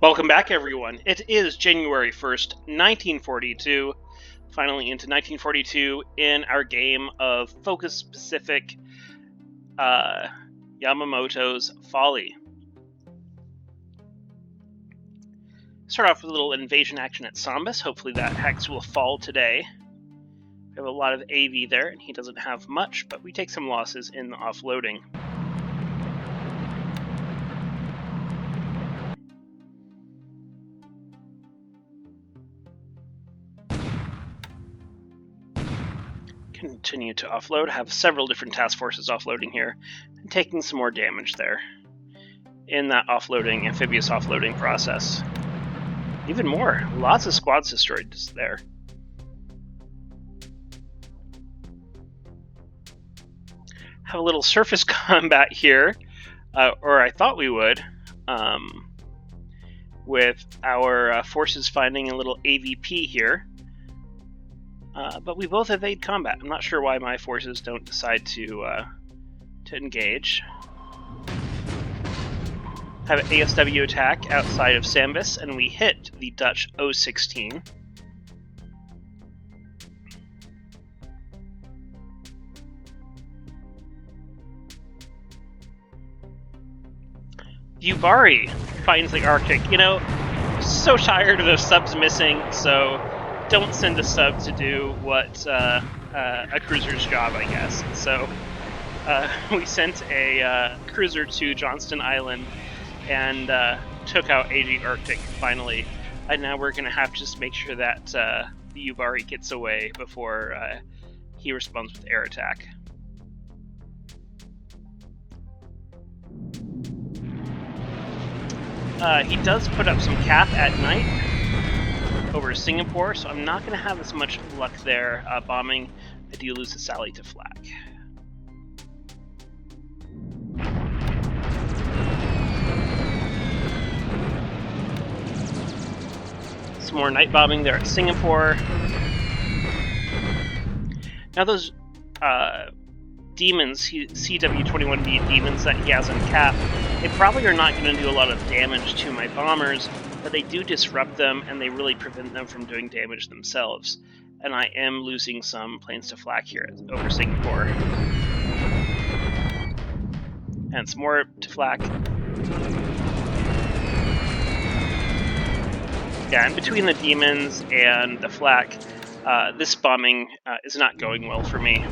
Welcome back, everyone. It is January 1st, 1942. Finally into 1942 in our game of focus-specific Yamamoto's Folly. Start off with a little invasion action at Sambas. Hopefully that hex will fall today. We have a lot of AV there, and he doesn't have much, but we take some losses in the offloading. Continue to offload, have several different task forces offloading here, and taking some more damage there in that offloading, amphibious offloading process. Even more, lots of squads destroyed just there. Have a little surface combat here, or I thought we would, with our forces finding a little AVP here. But we both evade combat. I'm not sure why my forces don't decide to engage. Have an ASW attack outside of Sambas, and we hit the Dutch O-16. Yubari finds the Arctic. You know, so tired of the subs missing, so don't send a sub to do what a cruiser's job, I guess. So we sent a cruiser to Johnston Island and took out AG Arctic finally. And now we're going to have to just make sure that the Yubari gets away before he responds with air attack. He does put up some cap at night over Singapore, so I'm not going to have as much luck there bombing. I do lose the Sally to flak. Some more night bombing there at Singapore. Now those demons, CW-21B demons that he has on cap, they probably are not going to do a lot of damage to my bombers, but they do disrupt them, and they really prevent them from doing damage themselves. And I am losing some planes to flak here over Singapore. And some more to flak. Yeah, and between the demons and the flak, this bombing is not going well for me.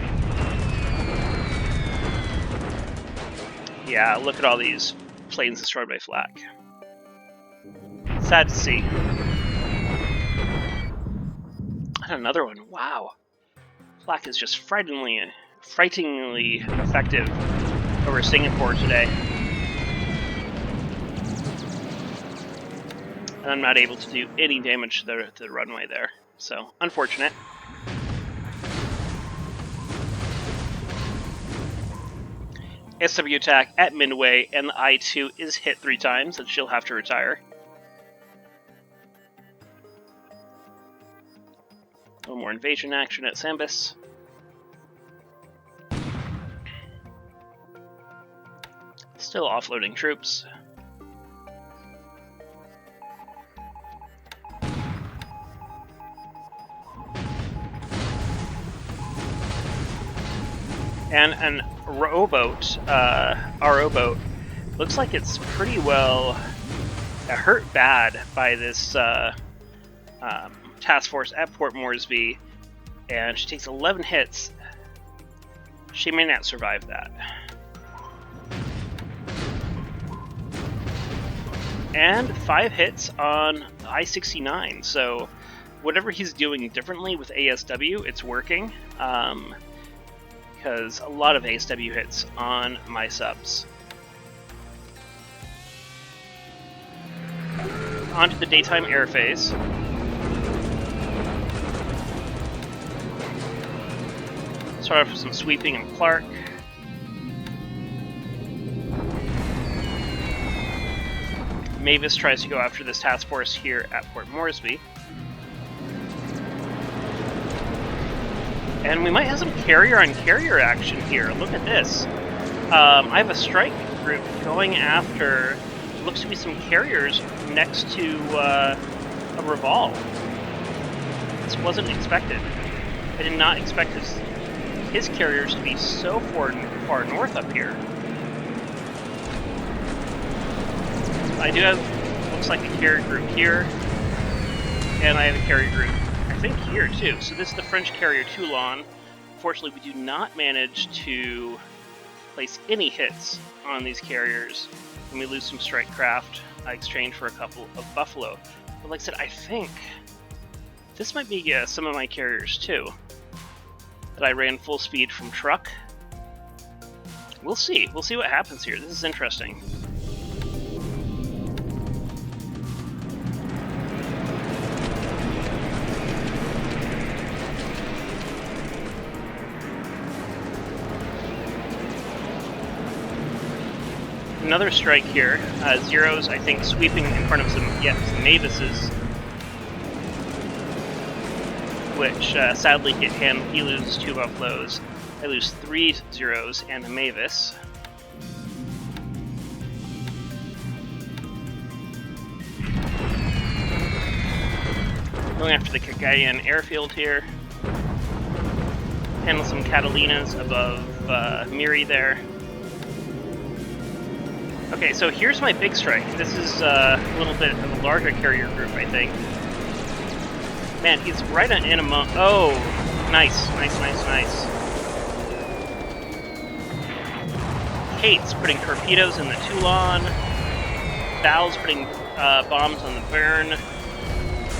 Yeah, look at all these planes destroyed by flak. Sad to see. And another one. Wow. Flak is just frighteningly effective over Singapore today. And I'm not able to do any damage to the runway there. So, unfortunate. SW attack at Midway, and the I-2 is hit 3 times, and she'll have to retire. A little more invasion action at Sambas. Still offloading troops. And an rowboat, RO boat, looks like it's pretty well hurt bad by this task force at Port Moresby, and she takes 11 hits. She may not survive that. And 5 hits on I-69, so whatever he's doing differently with ASW, it's working. Because a lot of ASW hits on my subs. Onto the daytime air phase. Start off with some sweeping and Clark. Mavis tries to go after this task force here at Port Moresby. And we might have some carrier-on-carrier action here. Look at this. I have a strike group going after looks to be some carriers next to a Revolve. This wasn't expected. I did not expect his carriers to be so far north up here. I do have, looks like a carrier group here, and I have a carrier group, I think, here too. So this is the French carrier Toulon. Unfortunately, we do not manage to place any hits on these carriers, and we lose some strike craft exchange for a couple of Buffalo. But like I said, I think this might be some of my carriers too, that I ran full speed from truck. We'll see. We'll see what happens here. This is interesting. Another strike here. Zeros, I think, sweeping in front of some Mavises, which sadly hit him. He loses 2 Buffaloes. I lose 3 Zeros and a Mavis. Going after the Cagayan airfield here. Handle some Catalinas above Miri there. Okay, so here's my big strike. This is a little bit of a larger carrier group, I think. Man, he's right on Yamamoto. Oh, nice. Kate's putting torpedoes in the Toulon. Val's putting bombs on the Bern.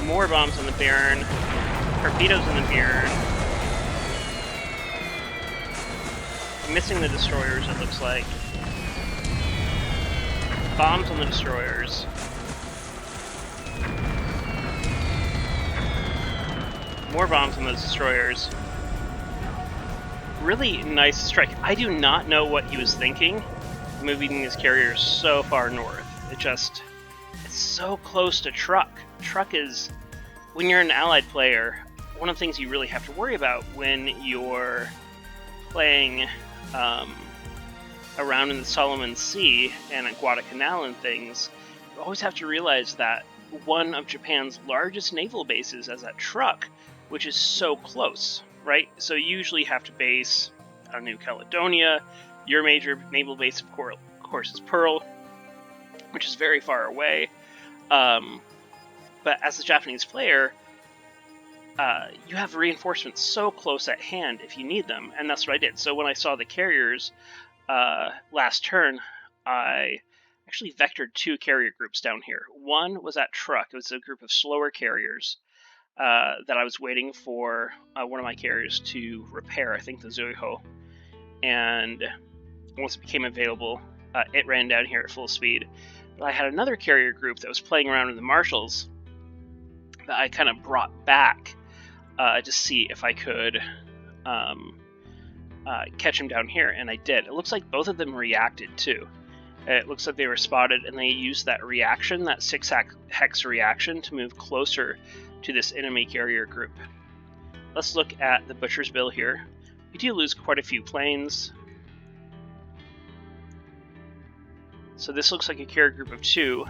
More bombs on the Bern. Torpedoes in the Bern. Missing the destroyers, it looks like. Bombs on the destroyers. More bombs on those destroyers. Really nice strike. I do not know what he was thinking, moving these carriers so far north. It's so close to truck. Truck is, when you're an allied player, one of the things you really have to worry about when you're playing around in the Solomon Sea and at Guadalcanal and things, you always have to realize that one of Japan's largest naval bases is at Truk, which is so close, right? So you usually have to base on New Caledonia. Your major naval base, of course, is Pearl, which is very far away. But as a Japanese player, you have reinforcements so close at hand if you need them, and that's what I did. So when I saw the carriers last turn, I actually vectored 2 carrier groups down here. One was at Truk. It was a group of slower carriers that I was waiting for one of my carriers to repair, I think the Zuiho. And once it became available, it ran down here at full speed. But I had another carrier group that was playing around in the Marshalls that I kind of brought back to see if I could catch him down here, and I did. It looks like both of them reacted too. It looks like they were spotted, and they used that reaction, that 6-hex reaction, to move closer to this enemy carrier group. Let's look at the Butcher's Bill here. We do lose quite a few planes. So this looks like a carrier group of 2.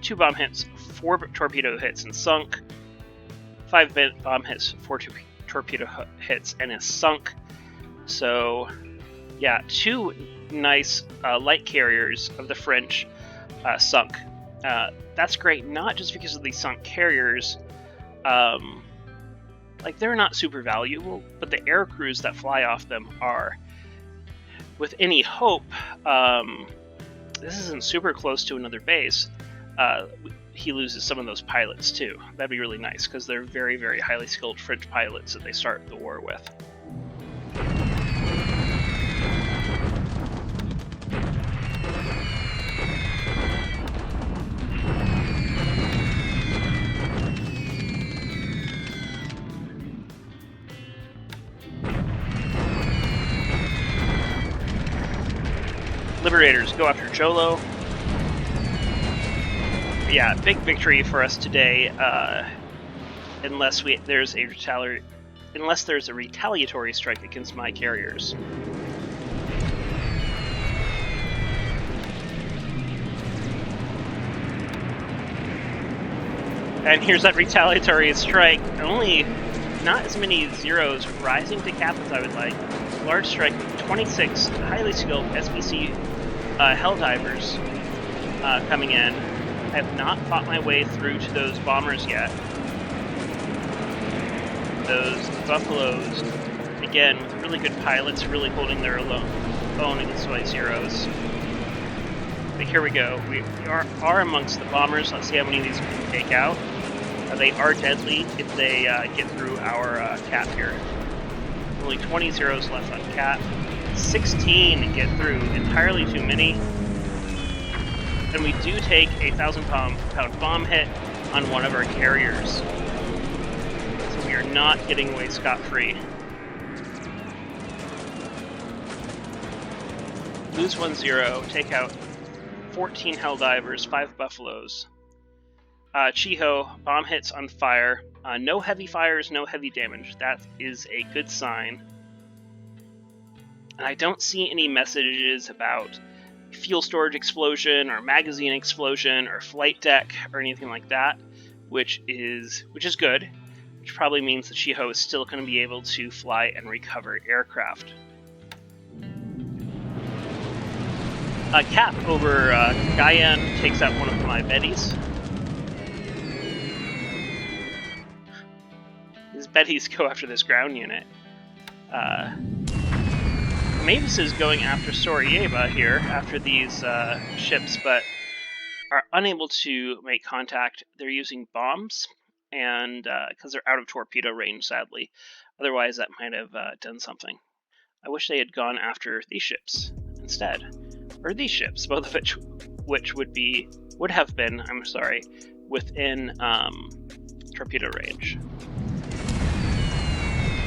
2 bomb hits, 4 torpedo hits and sunk. 5 bomb hits, 4 torpedo hits and is sunk. So, yeah, 2 nice light carriers of the French sunk. That's great, not just because of these sunk carriers. Like, they're not super valuable, but the air crews that fly off them are. With any hope, this isn't super close to another base. He loses some of those pilots too. That'd be really nice, because they're very, very highly skilled French pilots that they start the war with. Liberators go after Jolo. Yeah, big victory for us today. Unless there's a retaliatory strike against my carriers. And here's that retaliatory strike. Only not as many zeros rising to cap as I would like. Large strike with 26 highly skilled SBC Helldivers coming in. I have not fought my way through to those bombers yet. Those Buffaloes, again, with really good pilots, really holding their own against my zeros. But here we go. We are amongst the bombers. Let's see how many of these we can take out. They are deadly if they get through our cap here. Only 20 zeros left on cap. 16 get through, entirely too many. And we do take a 1,000-pound bomb hit on one of our carriers. So we are not getting away scot-free. Lose 1-0, take out 14 Helldivers, 5 Buffaloes. Chiho, bomb hits on fire. No heavy fires, no heavy damage. That is a good sign. And I don't see any messages about fuel storage explosion or magazine explosion or flight deck or anything like that, which is good. Which probably means that Chiho is still going to be able to fly and recover aircraft. Cap over Guyane takes out one of my Bettys. These Bettys go after this ground unit. Mavis is going after Sorieba here, after these ships, but are unable to make contact. They're using bombs, and because they're out of torpedo range, sadly. Otherwise, that might have done something. I wish they had gone after these ships instead. Or these ships, both of which would have been, within torpedo range.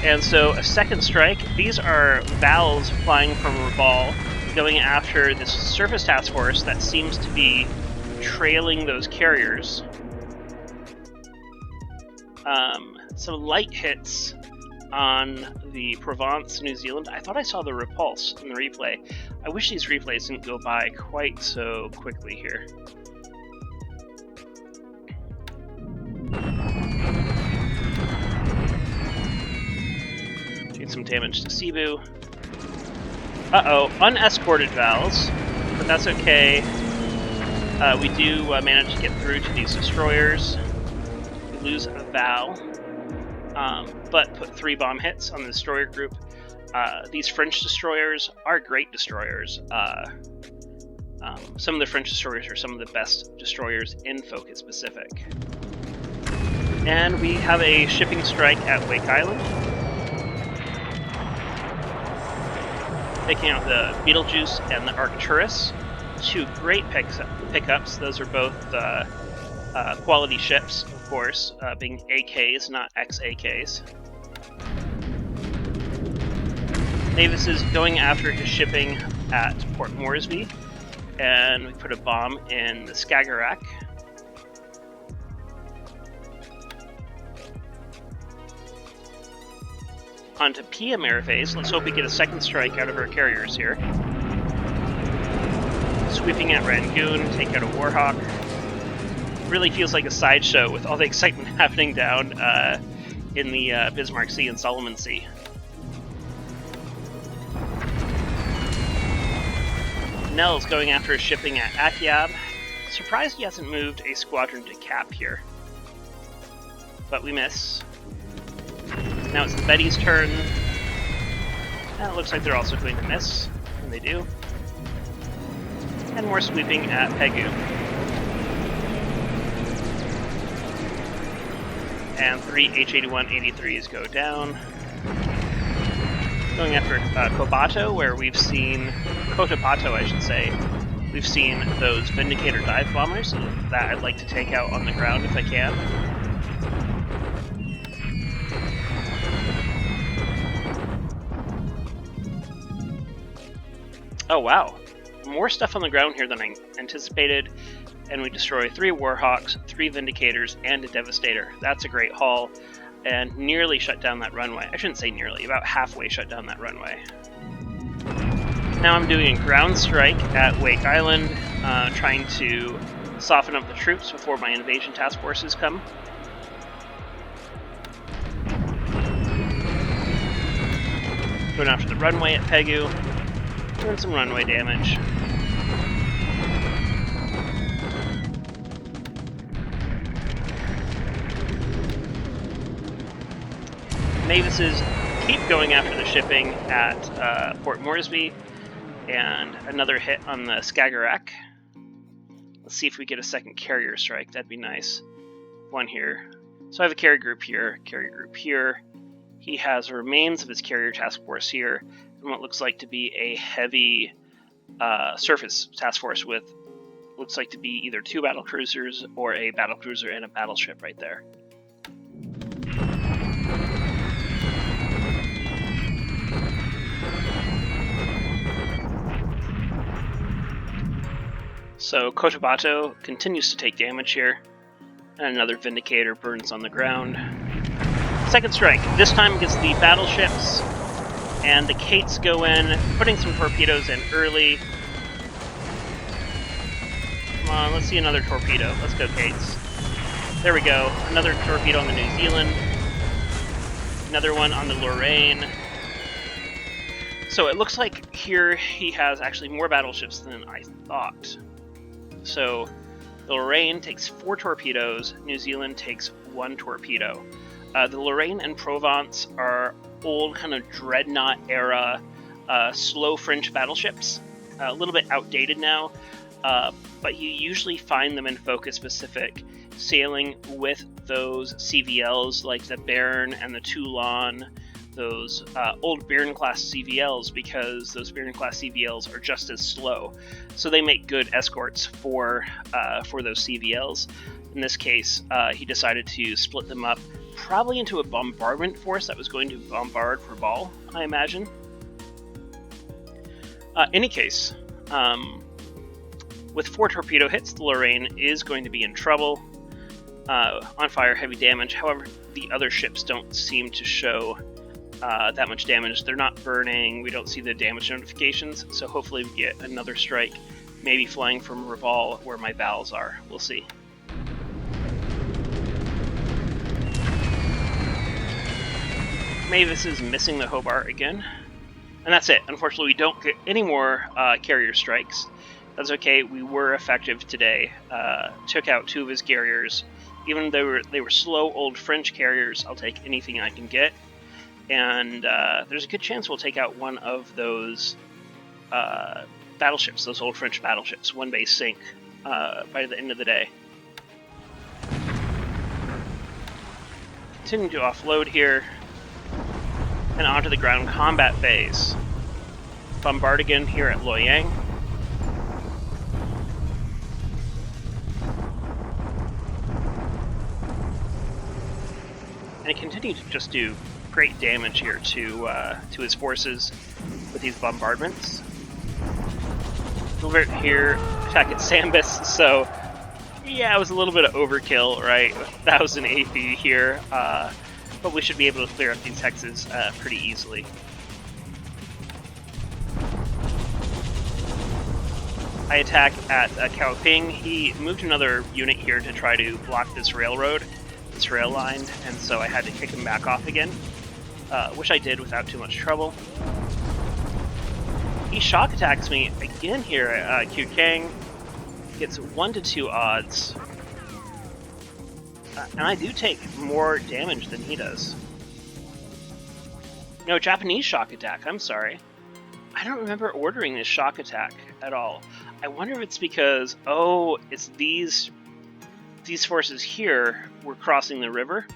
And so a second strike. These are Vals flying from Raval, going after this surface task force that seems to be trailing those carriers. Some light hits on the Provence, New Zealand. I thought I saw the repulse in the replay. I wish these replays didn't go by quite so quickly here. Did some damage to Cebu. Uh-oh, unescorted Vals, but that's okay. We do manage to get through to these destroyers. We lose a Val. But put 3 bomb hits on the destroyer group. These French destroyers are great destroyers. Some of the French destroyers are some of the best destroyers in Focus Pacific. And we have a shipping strike at Wake Island. Taking out the Beetlejuice and the Arcturus. 2 great pickups. Those are both quality ships, of course, being AKs, not ex-AKs. Davis is going after his shipping at Port Moresby, and we put a bomb in the Skagerrak. Onto PM airphase. Let's hope we get a second strike out of our carriers here. Sweeping at Rangoon, take out a Warhawk. Really feels like a sideshow with all the excitement happening down in the Bismarck Sea and Solomon Sea. Nell's going after his shipping at Akyab. Surprised he hasn't moved a squadron to cap here. But we miss. Now it's the Betty's turn. And it looks like they're also going to miss. And they do. And more sweeping at Pegu. And 3 H-81-83s go down. Going after Kobato, where we've seen... Cotabato, I should say. We've seen those Vindicator dive bombers that I'd like to take out on the ground if I can. Oh wow, more stuff on the ground here than I anticipated, and we destroy 3 Warhawks, 3 Vindicators, and a Devastator. That's a great haul, and nearly shut down that runway. I shouldn't say nearly, about halfway shut down that runway. Now I'm doing a ground strike at Wake Island, trying to soften up the troops before my invasion task forces come. Going after the runway at Pegu, doing some runway damage. Mavises keep going after the shipping at Port Moresby, and another hit on the Skagerrak. Let's see if we get a second carrier strike. That'd be nice. One here. So I have a carrier group here, carrier group here. He has remains of his carrier task force here, and what looks like to be a heavy surface task force with looks like to be either 2 battle cruisers or a battle cruiser and a battleship right there. So Cotabato continues to take damage here, and another Vindicator burns on the ground. Second strike, this time against the battleships, and the Kates go in, putting some torpedoes in early. Come on, let's see another torpedo. Let's go, Kates. There we go, another torpedo on the New Zealand, another one on the Lorraine. So it looks like here he has actually more battleships than I thought. So the Lorraine takes 4 torpedoes, New Zealand takes 1 torpedo. The Lorraine and Provence are old kind of dreadnought era slow French battleships, a little bit outdated now, but you usually find them in Focus Pacific sailing with those CVLs like the Baron and the Toulon, those old Baron-class CVLs, because those Baron-class CVLs are just as slow. So they make good escorts for those CVLs. In this case, he decided to split them up, probably into a bombardment force that was going to bombard Rabaul, I imagine. Any case, with 4 torpedo hits, the Lorraine is going to be in trouble. On fire, heavy damage. However, the other ships don't seem to show that much damage. They're not burning. We don't see the damage notifications, so hopefully we get another strike, maybe flying from Rabaul where my vowels are. We'll see. Mavis is missing the Hobart again, and that's it. Unfortunately, we don't get any more carrier strikes. That's okay. We were effective today. Took out 2 of his carriers. Even though they were slow old French carriers, I'll take anything I can get. And there's a good chance we'll take out one of those battleships, those old French battleships, 1 base sink by the end of the day. Continue to offload here, and onto the ground combat base. Bombard again here at Loyang. And it continued to just do great damage here to his forces with these bombardments. Over here, attack at Sambus, so yeah, it was a little bit of overkill, right? 1,000 AP here, but we should be able to clear up these hexes pretty easily. I attack at Kaoping. He moved another unit here to try to block this railroad, this rail line, and so I had to kick him back off again. Which I did without too much trouble. He shock attacks me again here at Qkang. Gets 1 to 2 odds. And I do take more damage than he does. No, Japanese shock attack, I'm sorry. I don't remember ordering this shock attack at all. I wonder if it's because, oh, it's these forces here were crossing the river,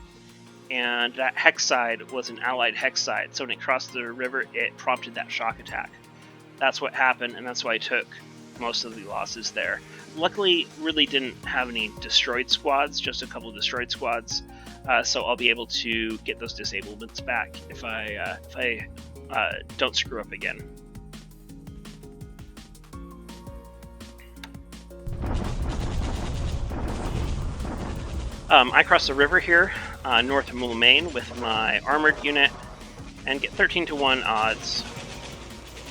and that hex side was an allied hex side, so when it crossed the river, it prompted that shock attack. That's what happened, and that's why I took most of the losses there. Luckily, really didn't have any destroyed squads, just a couple of destroyed squads, so I'll be able to get those disablements back if I don't screw up again. I cross the river here, north of Moulmein with my armored unit, and get 13 to 1 odds.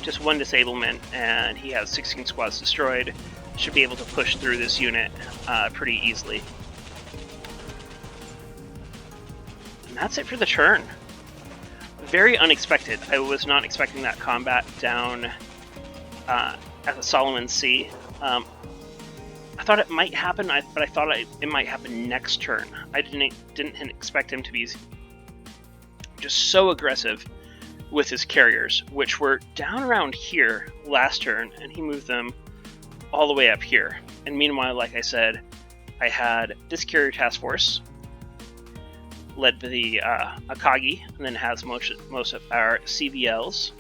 Just 1 disablement, and he has 16 squads destroyed. should be able to push through this unit pretty easily. And that's it for the turn. Very unexpected. I was not expecting that combat down at the Solomon Sea. I thought it might happen, but I thought it might happen next turn. I didn't expect him to be just so aggressive with his carriers, which were down around here last turn, and he moved them all the way up here. And meanwhile, like I said, I had this carrier task force led by the Akagi, and then has most of our CVLs.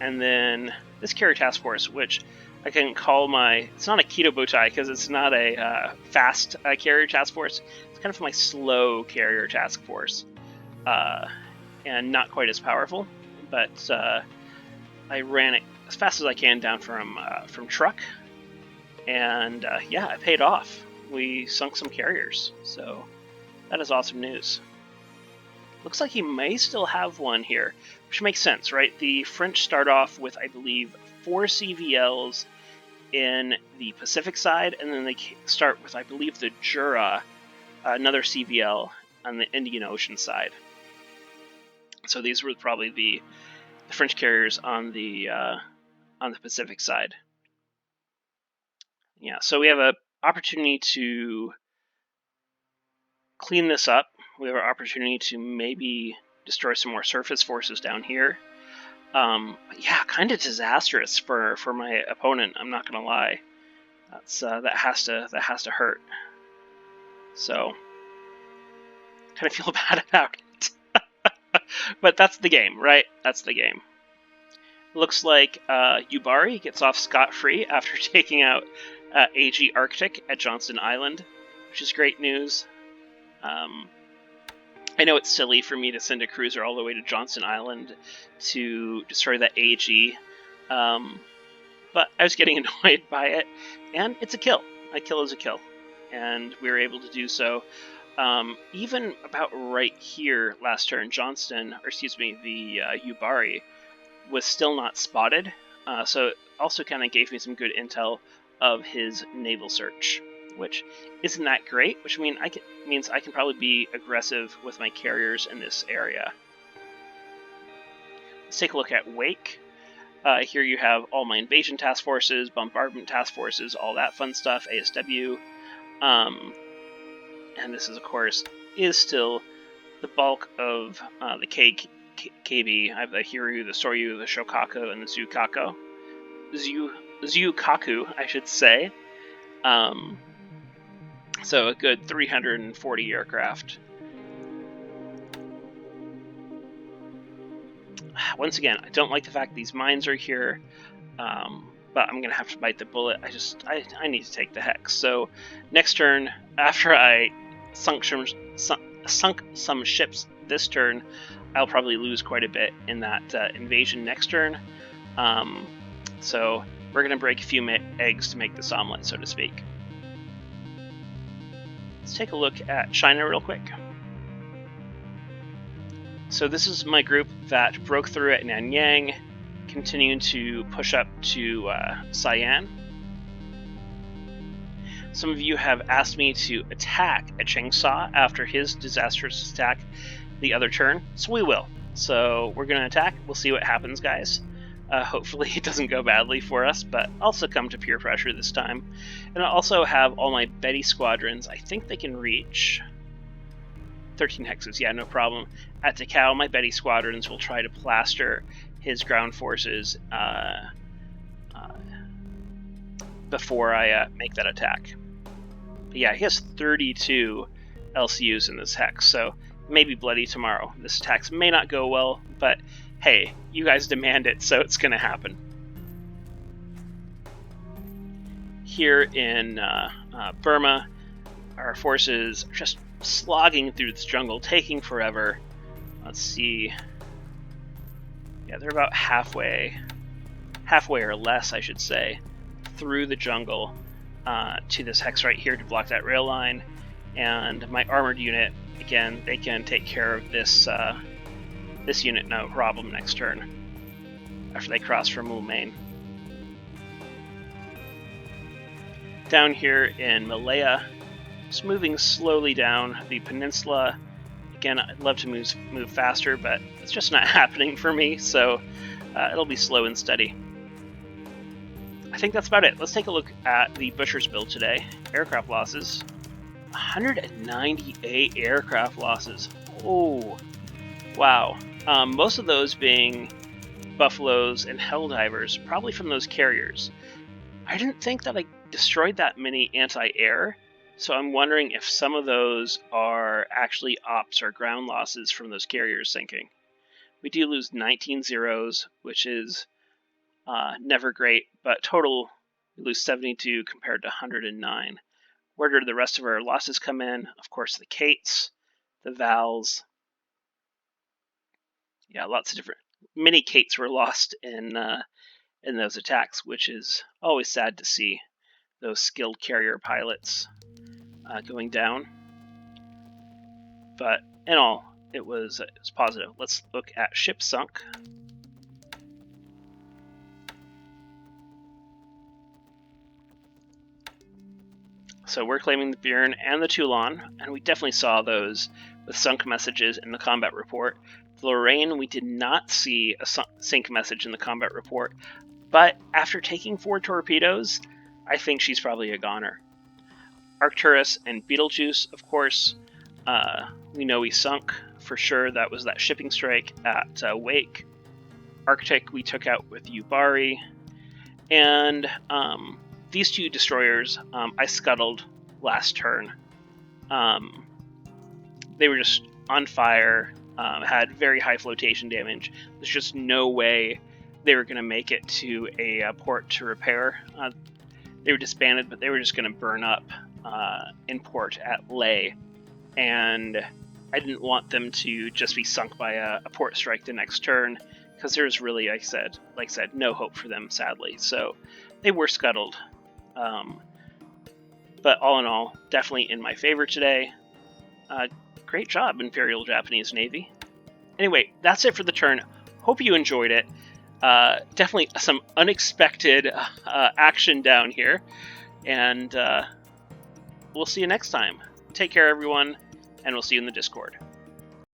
And then this carrier task force, which I can call it's not a keto bow tie because it's not a fast carrier task force. It's kind of my slow carrier task force. And not quite as powerful, but I ran it as fast as I can down from truck. And yeah, it paid off. We sunk some carriers, so that is awesome news. Looks like he may still have one here, which makes sense, right? The French start off with, I believe, 4 CVLs in the Pacific side, and then they start with, I believe, the Jura, another CVL on the Indian Ocean side. So these were probably the French carriers on the Pacific side. Yeah, so we have an opportunity to clean this up. We have an opportunity to maybe destroy some more surface forces down here. Yeah, kind of disastrous for my opponent. I'm not gonna lie. That has to hurt. So, kind of feel bad about it. But that's the game, right? That's the game. Looks like Yubari gets off scot-free after taking out AG Arctic at Johnston Island, which is great news. I know it's silly for me to send a cruiser all the way to Johnston Island to destroy that AG, but I was getting annoyed by it, and it's a kill. A kill is a kill, and we were able to do so. Even about right here last turn, the Yubari was still not spotted, so it also kind of gave me some good intel of his naval search, which isn't that great, which means I can probably be aggressive with my carriers in this area. Let's take a look at Wake. Here you have all my invasion task forces, bombardment task forces, all that fun stuff, ASW. And this is, of course, still the bulk of the KB. I have the Hiryu, the Soryu, the Shokaku, and the Zukaku, I should say. So a good 340 aircraft. Once again, I don't like the fact these mines are here, but I'm going to have to bite the bullet. I need to take the hex. So next turn, after I sunk some ships this turn, I'll probably lose quite a bit in that invasion next turn. So we're going to break a few eggs to make this omelet, so to speak. Let's take a look at China real quick. So this is my group that broke through at Nanyang, continuing to push up to Sian. Some of you have asked me to attack at Changsha after his disastrous attack the other turn, so we will. So we're going to attack. We'll see what happens, guys. Hopefully it doesn't go badly for us, but I'll succumb to peer pressure this time. And I also have all my Betty squadrons. I think they can reach 13 hexes. Yeah, no problem. At Takao, my Betty squadrons will try to plaster his ground forces before I make that attack. But yeah, he has 32 LCUs in this hex, so maybe bloody tomorrow. This attack may not go well, but hey, you guys demand it, so it's going to happen. Here in Burma, our forces are just slogging through this jungle, taking forever. Let's see. Yeah, they're about halfway or less, I should say, through the jungle to this hex right here to block that rail line. And my armored unit, again, they can take care of this unit no problem next turn after they cross from Ulmain. Down here in Malaya, just moving slowly down the peninsula. Again, I'd love to move faster, but it's just not happening for me, so it'll be slow and steady. I think that's about it. Let's take a look at the Butcher's build today. Aircraft losses. 198 aircraft losses. Oh, wow. Most of those being Buffaloes and Helldivers, probably from those carriers. I didn't think that I destroyed that many anti-air, so I'm wondering if some of those are actually ops or ground losses from those carriers sinking. We do lose 19 zeros, which is never great, but total we lose 72 compared to 109. Where did the rest of our losses come in? Of course, the Kates, the Vals. Yeah, lots of different. Many Kates were lost in those attacks, which is always sad to see. Those skilled carrier pilots going down. But in all, it was positive. Let's look at ship sunk. So we're claiming the Buren and the Toulon, and we definitely saw those with sunk messages in the combat report. The Lorraine, we did not see a sink message in the combat report, but after taking 4 torpedoes, I think she's probably a goner. Arcturus and Beetlejuice, of course, we know we sunk for sure. That was that shipping strike at Wake. Arctic we took out with Yubari, and these 2 destroyers I scuttled last turn. They were just on fire, had very high flotation damage. There's just no way they were going to make it to a port to repair. They were disbanded, but they were just going to burn up in port at Leh, and I didn't want them to just be sunk by a port strike the next turn, because there's really, like I said, no hope for them, sadly. So they were scuttled. But all in all, definitely in my favor today. Great job, Imperial Japanese Navy. Anyway, that's it for the turn. Hope you enjoyed it. Definitely some unexpected action down here. And we'll see you next time. Take care, everyone, and we'll see you in the Discord.